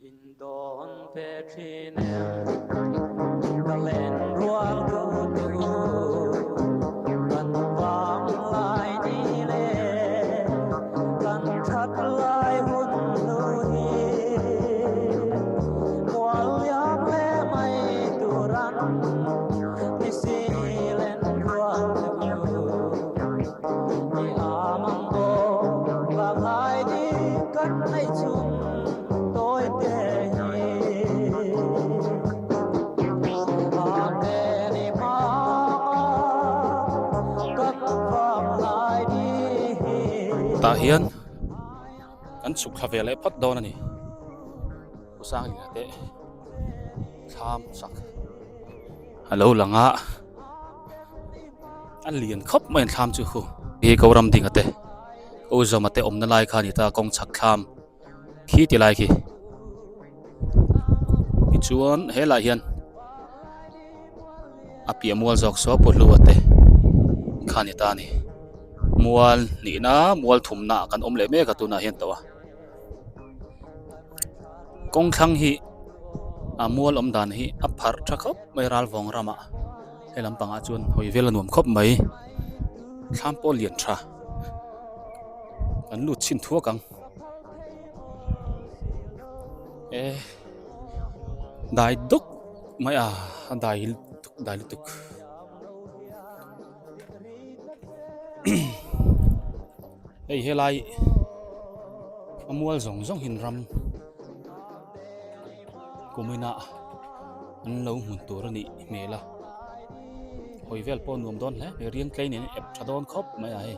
Indon Petrinem Kalen rual kutu Kan vang lai ni le Kan that lai hun lu hi Mual yang le mai turan Isi len rual kutu Ni amang go Bang hai di kan ai chung Tôi tê ta hian kan suk khavele phat don ani usang ni te tham sak hello langa an lian khop main tham chu khu he goram ding ate o zomate omna lai kha ni ta kong chak tham khi ti lai khi chuan he la hian apia mual jok so potlu ate khani ta ni mual ni na mual thumna kan omle me ka tuna hian tawa kong thang hi mual omdan hi aphar thakop mai ral wong rama helam panga chun hoi vela nuam khop mai thlam po lian tha kan lut chin thua kang dai duk mai dai tuk ei helai amual zong hin ram kumina an lo mun tur ni mela hoi vel pon nuam don le riang klei ni ep thadon khop mai ai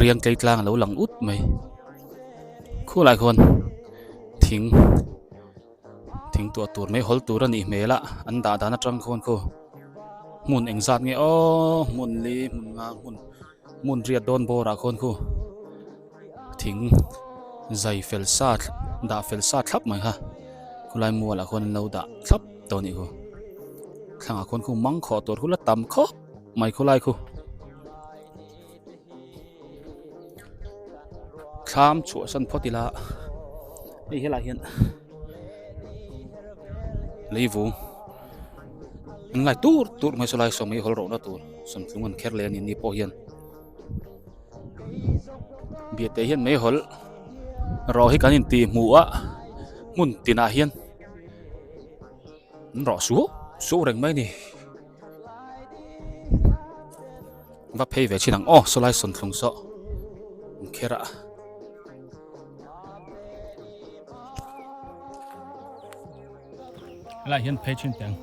riang klei tlang lo lang ut mai khu lai khon thing tua tur mai hol tur ani mela an da na tang khon ko mun engzat nge o mun li mun nga mun riat don bora khon ko thing zai fel sat da fel sat thap mai ha kulai muala khon lo da thap to ni ko thanga khon ko mang kho tor khula tam kho mai khulai ko kham chu san photila ei hela hian leivu ngai tur mai solai so mai hol ro na tur som thungon kherlen ni po hian bia te hian mai hol ro hi kanin ti muwa mun tina hian ro su reng mai ni va phei ve chinang solai son thung so khera lại hiện phê trên tiếng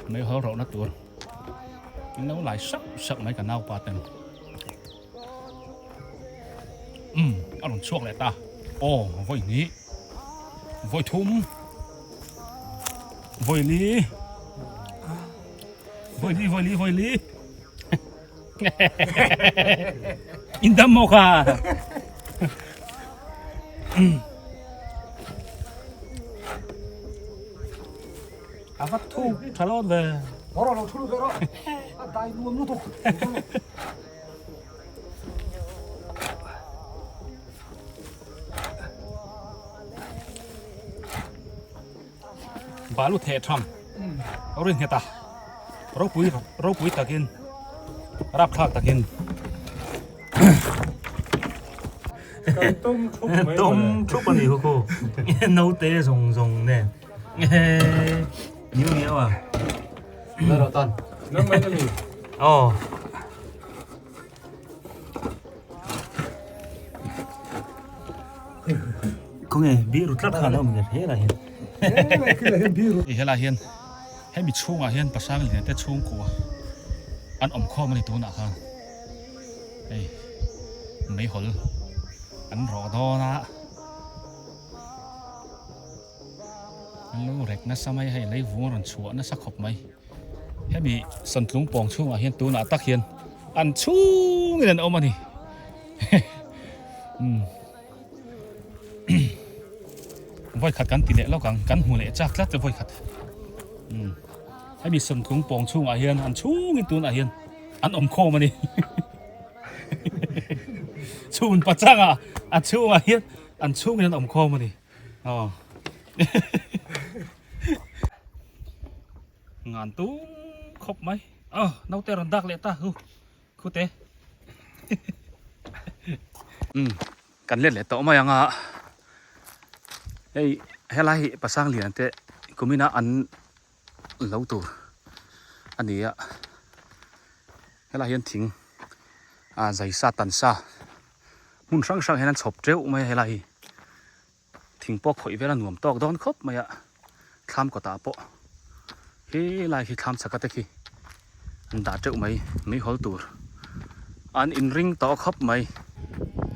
mấy hở rộng nó tuôn nấu lại sắc mấy cả nao qua tên ăn một chuột lại ta vội ní vội thum vội lý in đâm mộc à 아까 투 잘 나온데. 뭐라고 틀어더라. 나 이거 너도. 발로 대참. 어린 했다. 로부이 따긴. 랍클락 따긴. 똥 초반이 그거. 노때 종종네. nhiều à Nó đỏ tần nó mấy cái gì có nghe biru tlat khá đâu mình thế là hiền thế là hiền hay bị chung à hiền pasang liền te chung của ăn kho mà đi tu nạ ha đây mấy hol ăn rõ đó na lu rek na samai hay lấy vuông rồi chuột na sắc khop mai hay bị sân tung bong chung à hiền tu nạ tắc hiền ăn chung người đàn ông mà đi voi khát cắn tỷ lệ lâu cắn hùa lệ chắc lát cho voi khát hay bị sân tung bong chung à hiền ăn chung người tu nạ hiền ăn khô mà đi chung bắt chăng à ăn chung à hiền ăn chung người đàn ông khô mà đi อ๋อ งานตุ้งครบไหมอ้าวน้องเตรันดักเลยตาคูเต กันเล่นเลยต่อมายังอ่ะเฮ้ยให้ไล่ภาษาเหรียญเตะกูมีนะอันเล่าตัวอันนี้อ่ะให้ไล่ยันทิ้งใจซาตันซามุนช่างให้นั้นฉบเจ้าไม่ให้ไล่ทิ้งปอกข่อยเวลาหนุ่มตอกดอนครบไหมอ่ะคำก็ตาปะเฮ้ยไล่ที่คำสักตะกี้อันด่าเจ้าไหมไม่หอตัวอันอินริงต่อครบไหม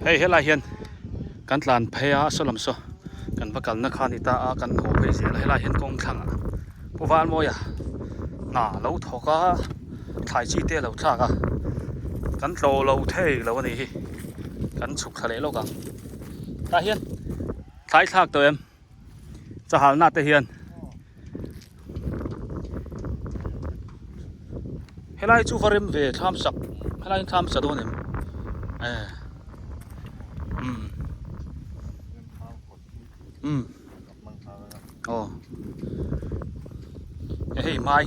เฮ้ยไล่เฮียนกันหลานพยาสลัมโซกันประกันนักขันตากันหัวไปเสียไล่เฮียนกองขังผู้ฟังมวยอ่ะน่าเราถกอ่ะถ่ายชีเตะเราท่ากันกันโตเราเท่เราวันนี้กันสุกทะเลเรากันตาเฮียนถ่ายทากตัวเอ็มจะหาหน้าตาเฮียนให้ไล่จูฟาริมเวทำสักให้ไล่ทำสักโดนเอ็มอ๋อเฮ้ยไม้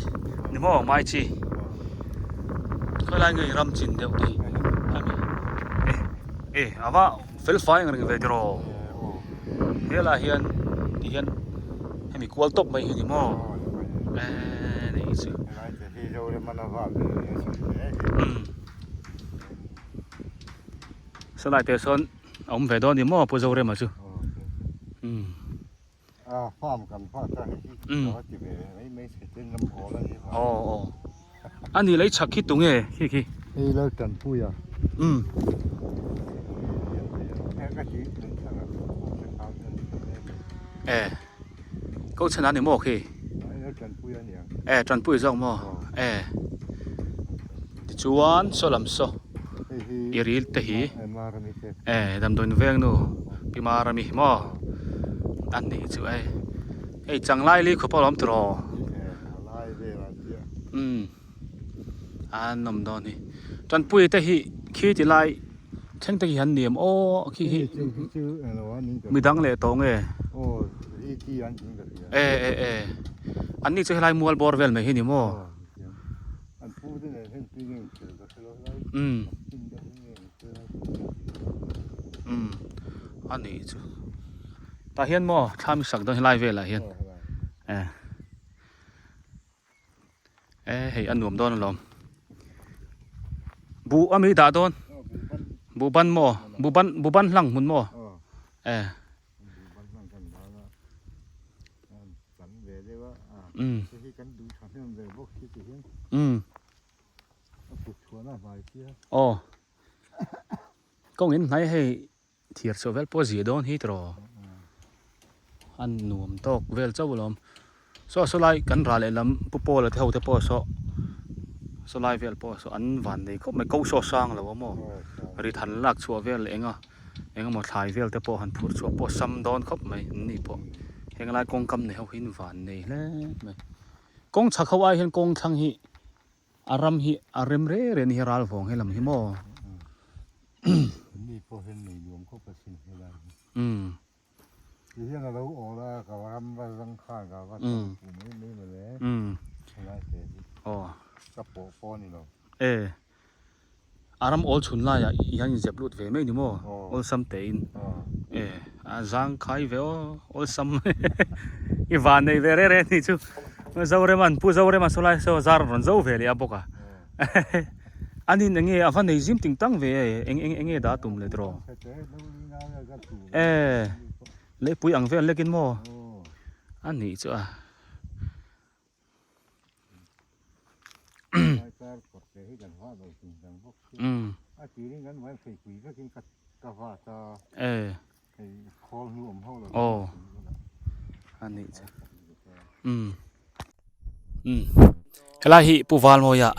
นี่มั้งไม้ชีเคยไล่เงยรำจินเดียวดีอาว่าฟิลไฟเงินเวทรอเฮ้ยละเฮียนที่เฮียนให้มีกวลตบไปเฮียนี่มั้งนี่สิสลายเตะซ้อนเอาเวทโดนนี่มั้งพูดจะเรื่องมาสิฟ้อมกันฟ้อจะให้ที่เขาจิบไม่ใช่เรื่องน้ำโขงนี่ครับอ๋ออันนี้เลยชักคิดตรงนี้ขี้นี่เลิกกันปุ้ยแค่กะทิหนึ่งชั่วโมงก็ชนะนี่มั้งขี้เลิกกันปุ้ยเนี่ยจันปุ้ยจ้องมั้งจวนสลัมโซอีริลเตหีดำโดนเวงนูพิมารามิมั้งอันนี้จู่จังไล่ลีขบล้อมตรออันนำดอนนี่จันปุยแต่ฮีขี้ที่ไล่เช่นตะกี้หันเนียมโอ้ขี้มีดังเลยตรงโอ้ที่อันจริงกับอันนี้จะไล่มัวบอร์เวลไหมเห็นนี่มั้งอันพูดเนี่ยเห็นปีนึงเจอก็คืออันนี้จู่ตาเห็นมั้งถ้ามีสักต้องไล่เวลละเห็นเฮ้ยอันหนุ่มโดนลมบูอามีดาโดนบูบันมั้งบูบันหลังมุนมั้งอ๋อก็เห็นไหนให้เทียร์โซเวลโพสีโดนฮิตรออันหนุ่มตอกเวลเจ้าลมสลายกันราเลยลำปุ๊บเลยเท่าเท่าสลายเวลพออันวันนี้ก็ไม่กู้โซซังแล้วว่ามั้งริทันลักชัวเวลเองมาถ่ายเวลเท่าหันพูดชัวพอซ้ำโดนครับไม่นี่พอเองอะไรกงกำเนี่ยเขาหินวันนี่แหละไม่กงชักเขาไว้เห็นกงทั้งหิอารมเร่เรนี่ราลฟงให้ลำหิมั้งนี่พอเห็นนี่รวมก็ประสิทธิ์อะไรที่เห็นเราโอ้ละกับว่ามันสังขารกับว่าไม่มาเลยอะไรเสร็จกับโปนี่เราอารมณ์ออลชุนไล่ยังเจ็บลุดเวไม่นี่มั้งออลซัมเตนจังขายเวอออลซัมอีวานในเวเร่นี่จู่เจ้าเรมันผู้เจ้าเรมันสลายโซซาร์รันเจ้าเวลีอาบุกะอันนี้นั่งอาฟันในจิมติงตั้งเวเอ็งด่าตุ่มเลยตรอเลยปุยอังเวลเล็กินมั้งอันนี้จู่ทีนี้งั้นไว้คุยก็กินกาแฟต่อคอรวมเท่าไหร่อันนี้จ้ะเฮลาฮิปูวาลโมยะ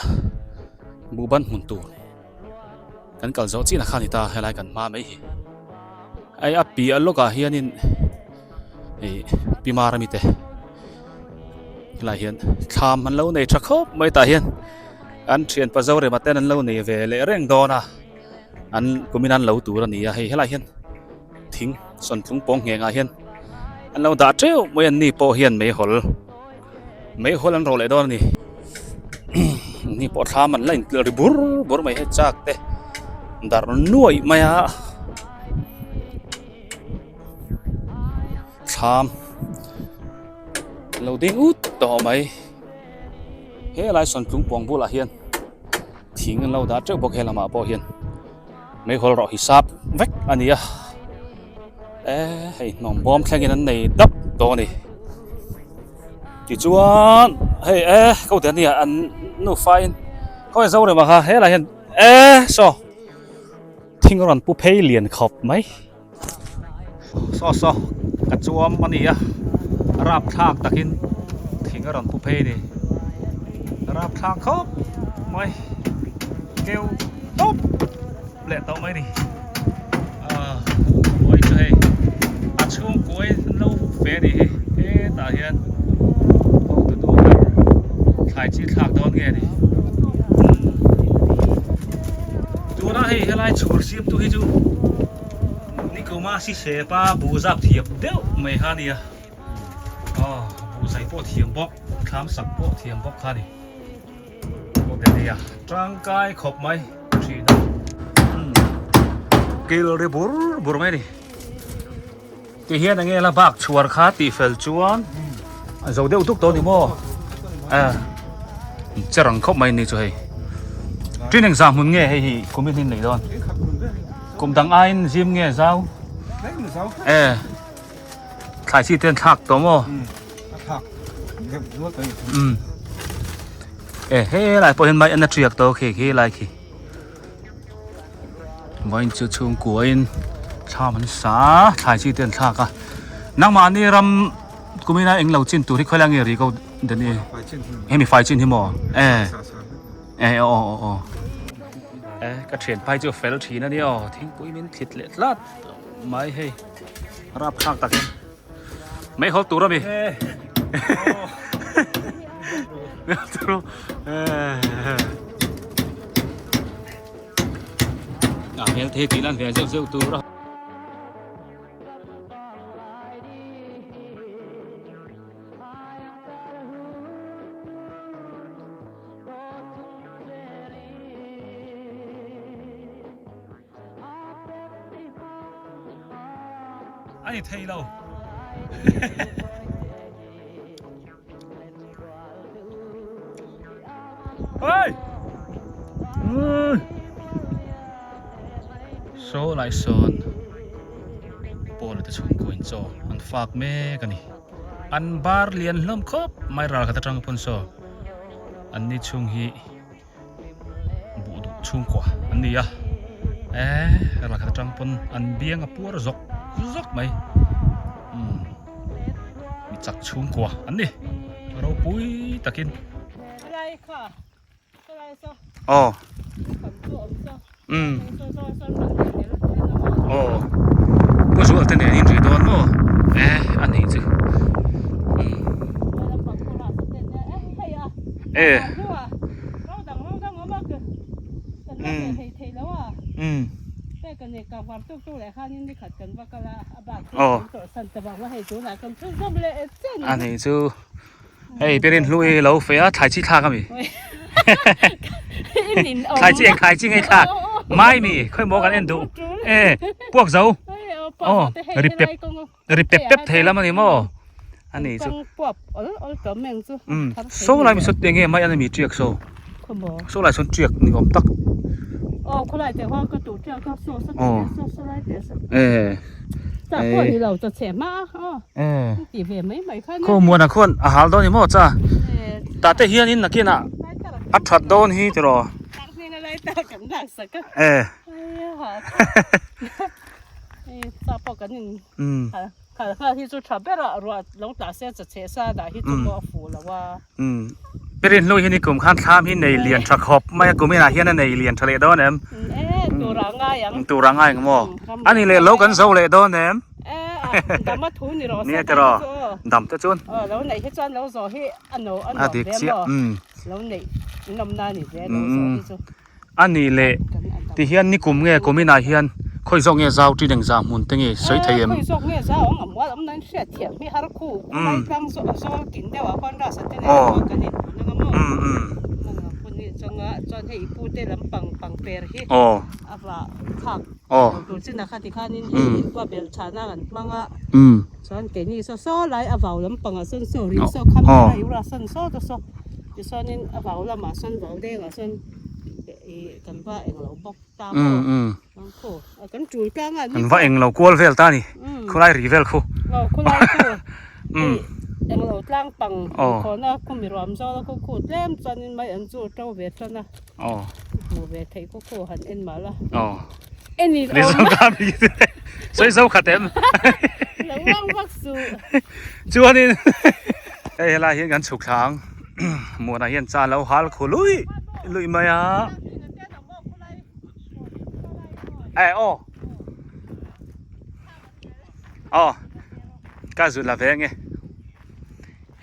บูบันมุนตูกันกัลโจจีนักขันตาเฮลากันมาไม่ไอ้อปีอัลโลกาเฮียนินปีมารามิเตเฮลาเฮียนทำมันเล่าในชักคบไม่ตาเฮียนอันเชียนปัจจุบันมาเต้นเล่าในเวลเร่งโดนะอันกุมินันเล่าตัวนี่เฮลาเฮียนทิ้งส่วนทุ่งปองเฮียงเฮียน อันเราดาเจ้าไม่อันนี้โปเฮียนไม่หลอันโรเลยดอนนี่ นี่ปอทามันเล่นเกลือบุรไม่ให้จักเตดารน่วยไม่ฮะทามเราดิ้งอุดต่อไหมเฮ้ยไรส่วนจุงปองบุละเฮียนทิ้งเราดาเจ้าบอกเฮลมาปอเฮียนไม่หลรอฮิซับเวกอันนี้ให้น้องบอมแข่งกันนั้นในดับตัวนี่จีจวนเฮ้ยเขาเดี๋ยวนี้อันนู้ไฟเขาจะเศร้าเลยมาค่ะเฮ้ยอะไรเห็นซอทิ้งรันปุ๊บเฮเลียนขอบไหมซอกระจวมมันนี่รับทางตะกินทิ้งรันปุ๊บเฮดิรับทางขอบไหมเกลตุ๊บเละต่อไหมดิโอ้ยเฮ้ยอัดช่วงกล้วยเราเฟดิตาเฮียนดูถ่ายจีทากโดนไงดิดูนะเฮ้ยอะไรชูร์ชิบตัวให้จูนี่กูมาสิเสพาบูจับเทียบเดี๋ยวไม่ฮานี่บูใส่โป๊ะเทียมบอกคำสักโป๊ะเทียมบอกฮานี่โป๊ะเดี๋ยวร่างกายขบไหมชีนะเกลือเรบุรไหมดิที่เฮียนอย่างเงี้ยละบักชัวร์ขาตีเฟลจวนจะเดี๋ยวทุกตัวนี่มั้งจะรังขบไหมนี่ช่วยที่หนึ่งสามมึงเงี้ยให้คุมที่ไหนดอนคุมดังไอ้ซิมเงี้ยเจ้าขายชีเตียนทักตัวมั้งเฮ้ยอะไรพอเห็นไหมอันนั้นเรียกตัวเฮ้ยอะไรขี้วันจะชงกวนชามันสาขายชีเตียนทักนักมานี่รำกูไม่น่าเองเราจินตัวที่ค่อยแรงเงี้ยรีก็เดี๋ยวนี้ให้มีไฟจินที่หมอก็เทรนไปเจอเฟลทีนะเนี่ยทิ้งปุ้ยมินผิดเล็ดลัดไม่ให้รับข้างตักไม่เขาตัวแล้วมั้ยไม่เขาตัวเฮลเทตีนั่นเดี๋ยวเจ้าตัวแล้วไอ้เทยเราเฮ้ยโซ่ไลซอนโปรจะชงกุญโซอันฝากแม่กันนี่อันบาร์เลียนล้มครบไม่รักกันจังปนโซอันนี้ชงฮีบูดชงกว่าอันนี้รักกันจังปนอันเบี้ยงกับปัวรกไหมมีจักชุ่มกว่าอันนี้เราปุ้ยตะกินอะไรค่ะอะไรซะอ๋อโอ้不说真的你最多么อันนี้สิกันเนี่ยกับความตู้ๆแหละค่ะนี่ขัดกันว่าก็ละบาดตัวสั่นจะบอกว่าให้จูหลายคนช่วยเลยเจ้าอันนี้จูเฮ้ยไปเรียนรู้เราเฟียถ่ายชีท่ากันมั้ยถ่ายจริงไอ้ท่าไม่มีค่อยมองกันเอ็นดูพวกเราริบเป๊บเทแล้วมันนี่มั้งอันนี้จูปอบก็แม่งจูโซ่อะไรมีสุดยังไงไม่อันนี้มีเจียกโซ่โซ่อะไรสุดเจียกนี่ผมตักคนไรแต่ว่าก็ตัวเจ้าก็โซ่ไรเดี๋ยวจากพวกนี้เราจะเฉยมากตีเวไม่ไหมค่ะข้อมูลนะคนอาหารตอนนี้มั้งจ้าแต่เฮียนี่นักกินอัดถัดโดนฮีตรอนี่อะไรตากันหนักสักตาปกันนึงค่ะที่จุดทับเบลล์รัวลงตาเสียจะเชซ่าได้ที่จุดบ่ฟูแล้วว่าไปเรียนรู้ที่นี่กลุ่มข้างท่ามที่ในเรียนทรัคฮอปไม่กูไม่น่าเฮียนในเรียนทะเลดอนเอ็มตัวร่างง่ายมั้งอันนี้เลยโลกันโซเลยดอนเอ็มดำมาทุนนี่รอเนี่ยจะรอดำจะจุนแล้วไหนที่จุนแล้วโซ่ที่อันโนเด็กเสียแล้วไหนน้ำหน้านี่เจ้าอันนี้เลยที่เฮียนนี่กลุ่มไงกูไม่น่าเฮียน khoi zong nge zau ti deng za mun te nge sei thayem khoi zong nge zau ang amwa am nan sia thiam mi har khu mai pang so so kin dewa kon ra sa te ne kan ni nang mo kun ni changa chon hei pu te lam pang per hi awa khak tu chin na khati khanin hi wa bel chana kan manga chon ke ni so lai awaw lam pang a son so ri so kham ai ura son so to so ti sonin awaw la ma son waw de ga son kan va eng lo bok ta mo nang ko kan chul ka nga kan va eng lo kwal vel ta ni khulai ri vel khu khulai khu eng lo tlang pang ko na ku mi ram zo la ku tlem chanin mai an chu to ve chana ku ve thei ku han en ma la en ni le zo ka mi sei zo khatem lo wang bak su chuanin ei la hian kan chuk thang mo na hian cha lo hal khului lui maya ai ka zu la ve nge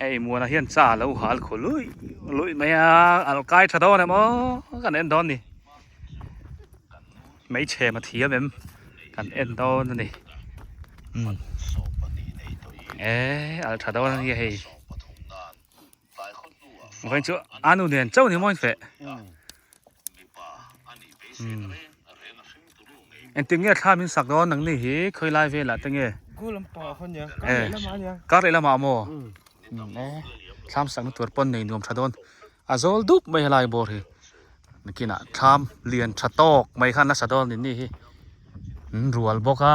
ei mo na hian cha lo hal lui maya al kai tha do na mo kan en don ni mấy chè mà thía em cần em đâu này ở thà đâu như vậy vậy chứ anh nuôi đèn trâu thì mọi phải em tiếng nghe tham mình sạc đó nắng này khơi lai về là tiếng nghe các đây là mà mò tham sạc nó tuột pon này nuông thà đâu azol đúc mấy lai bò thìนี่น่ะทำเรียนชะตอกไม่คันละสะดอนนี่รัวบอกอ่ะ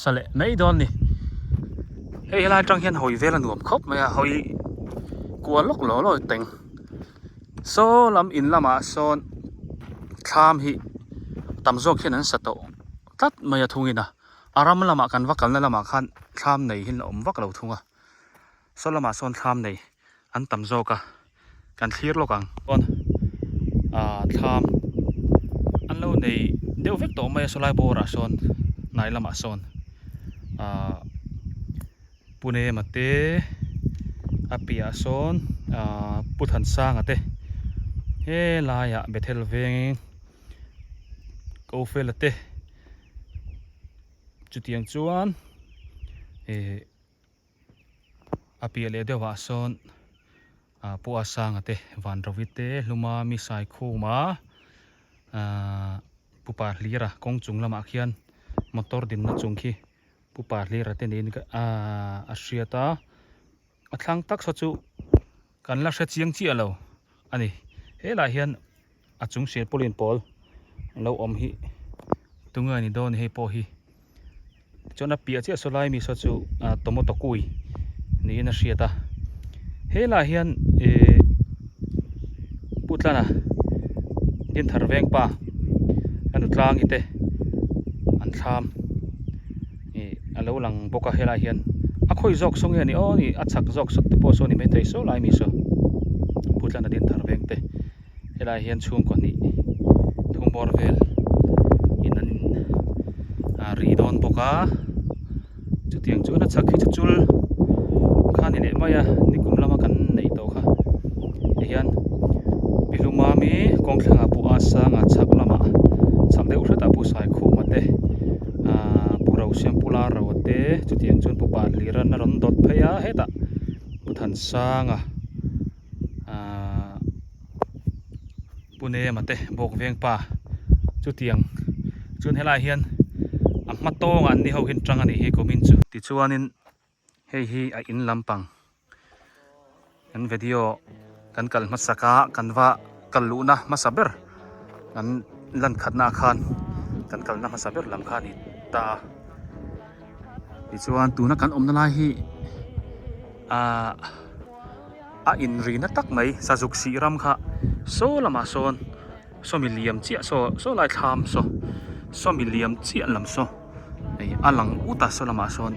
สะเละไม่ดอนนี่เฮ้ยลายจังเฮียนหอยเวลาหนุ่มครบไหมอ่ะหอยกลัวล็อกหล่อลอยเต็งโซลำอินละมาโซนทำฮิตำโซกเฮียนนั้นสะโตตัดไม่ทุ่งอินะอารามละมากันวักกันละมาคันทำในหินละอมวักเราทุ่งอ่ะโซละมาโซนทำในอันตำโซกะกันเทียร์โลกังก่อนทำอันเราในเดี๋ยวเวกตัวไม่สลายโบราชนนายละมาชนปุเนมาเตอปิอาชนพุทธันสร้างอะเตเฮลายะเบเทลเวงกูเฟลเตจุดยังจวนอปิเลเดวาชนปัวสร้างอะเตวันรวิเตลุมามีสายคู่มาปุปาลีระกงจุงละมาเขียนมอเตอร์ดินนัจุงขี้ปุปาลีระเตนินก็อาเซียตาทางตักสัจจุกันลักษณะเชียงจีเราอันนี้เฮลาเฮียนอาจุงเสียปลินปอลเราอมหิตุงเงินนี่โดนเฮปอหิจนอปีอาเจียสลายมีสัจจุตมตะกุยนี่นักเสียตาเฮลาเฮียนพูดแล้วนะยินทารเวงป่าอันอุตรางอิเตอันทามอันเราหลังบกเฮลาเฮียนค่อยจอกส่งเงี้ยนี่นี่อัดสักจอกสุดที่พอโซนี่ไม่ได้โซลายมีโซพูดแล้วนะยินทารเวงเตเฮลาเฮียนช่วงก่อนนี้ทุ่งบอร์เวลอินนั้นรีดอนบกจุดyangจุดนัดสักที่จุดข้านี่เนี่ยมาyaนี่กุมลามากันในโต๊ะค่ะเฮียนบิลุมามีกองทัพปูอาสางชักลามาสังเดอุตตะปูสายคู่มาเตปูเราเสียงปูลาเราเตจุดยังจุนปูปาลีรันนรนดดพยาเฮตะปูทันสางปูเนมาเตบอกเวียงป่าจุดยังจุนเฮลาเฮียนอัมมาโตงอันนี้เขาเห็นจังอันนี้เฮก็มินจูติดชวนินเฮ้ยอินลำปังกันวิดีโอกันกัลมัสกะกันว่ากัลลูนะมัสเบอร์กันลันขัดนาคานกันกัลนะมัสเบอร์ลำคานิตาดิจวนตูนักกันอมนาลายฮีอินรีนัตักไหมซาจุกสีรำค่ะโซละมาโซนโซมิเลียมเจียโซลายทามโซมิเลียมเจียลำโซอันหลังอุตาโซละมาโซน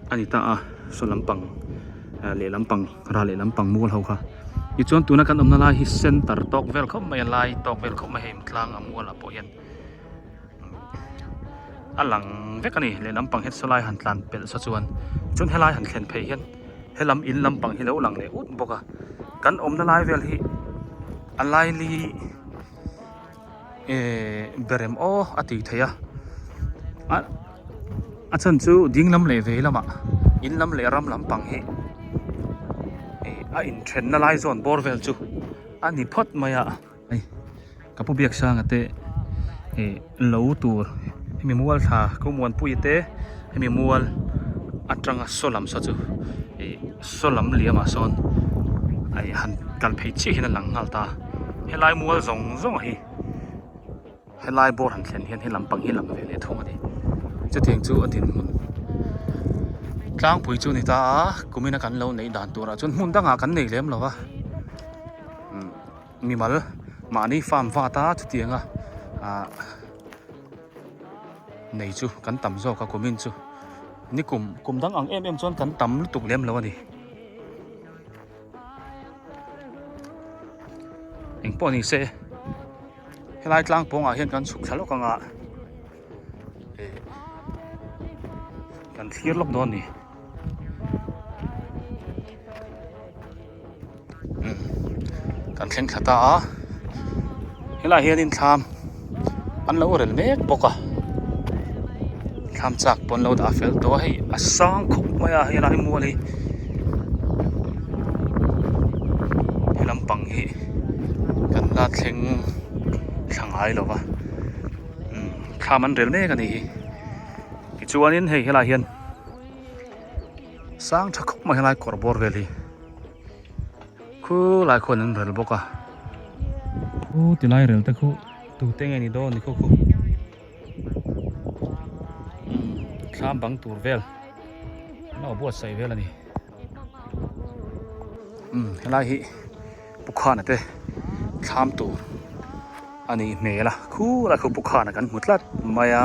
อันนี้ตาส่วนลำปังเล่ลำปังราเล่ลำปังมูลเขาค่ะอีจวนตัวนักการอมนาลายฮิเซนตัร์ตอกเวลเขาไม่ไล่ตอกเวลเขาไม่เห็นกลางมูลละปอยันอันหลังเวกันนี่เล่ลำปังเฮ็ดสลายหันตันเป็นสัดส่วนจนให้ลายหันเข็นเพย์เห็นให้ลำอินลำปังให้เราหลังเนี่ยอุดบอกกันอมนาลายเวลฮีอันไลลี berem o ati thaya a chan chu ding lam le ve lama in lam le ram lam pang hi a in thren na lai zone borvel chu ani phot maya ai kapu biak sang ate lo tur hemi mual tha ko muan pui te hemi mual atranga solam sa chu solam liama son ai han kal phei chi hin lang ngal ta helai mual zong zong hi helai bor han thlen hian he lampang hi lam ve le thong ani chu theng chu adin mun tlang pui chu ni ta kumina kan lo nei dan tura chun mun danga kan nei lem lowa mi mal mani farm wa ta chu tianga nei chu kan tam zo ka kumin chu ni kum dang ang em chon kan tam lutuk lem lo ani eng po ni se helai tlang pong a hian kan suk thalo ka nga kan thir lok don ni kan thleng thata a helai hian in tham an lo rel mek poka tham chak pon lo da fel to hei asang khop maya helai mual hi helam pang hi kan la thleng thangai lowa tham an rel mek ani hi chuanin hei helai hian sang tha khop ma helai korbor vel hi khu lai khon an rel boka ti lai rel ta khu tu teng ani do ni khu tham bang tur vel no bo sai vel ani helai hi pukhan ate tham tu ani mela khu la khu pukhan kan mutlat maya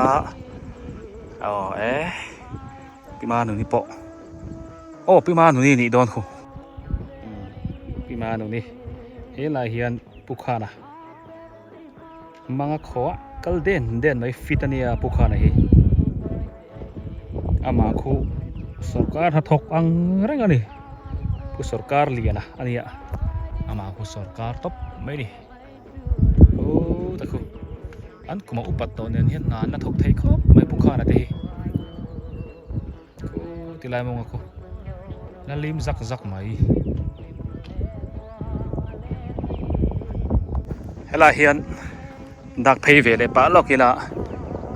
pima nu ni po pima nu ni don khu pima nu ni helai hian pukhana manga kho kal den mai fitania pukhana hi ama khu sarkar hathok ang reng ani pu sarkar liana ania ama khu sarkar top mai ni ta khu an kuma upat to nen hian na thok thei khop mai pukhana te hi khu tilai mong khu na lim zak mai hela hian dak phei ve le pa lokina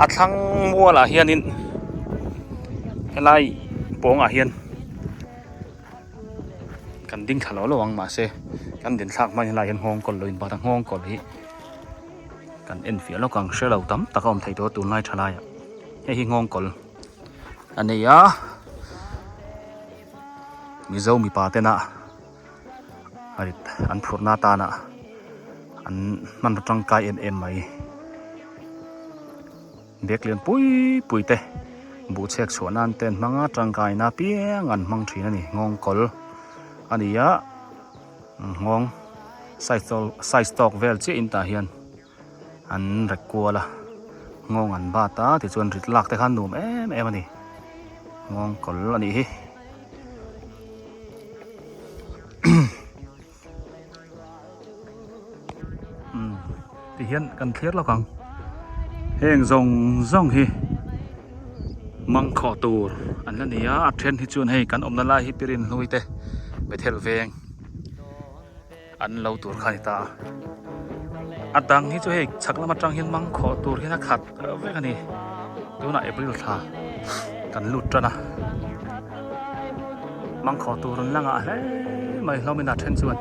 athlang muala hianin helai pong a hian kan ding thalo lawang ma se kan din thak mai helai hian hong kol loin ba tang hong kol hi kan en fia lo kang shelo tam takom thei to tu nai thalai hi ngong kol aneya mi zo mi pa te na arit an phurna ta na an man tang kai em mai bek lian pui te bu chek chuanan ten manga tangkai na piang an mang thina ni ngong kol ania ngong size stock vel che in ta hian an rekwala ngong an ba ta ti chuan rit lak te khan num em ani ngong kol ani hi ti hian kan thler lo kang heng zong hi mang kho tur an la nia a then hi chun hei kan omna lai hi pirin hluite bethel veng an lo tur khani ta atang hi chu hei chaklama tang hian mang kho tur hina khat ve ani tuna april tha kan lut tana mang kho tur langa hle mai hlomina then chuan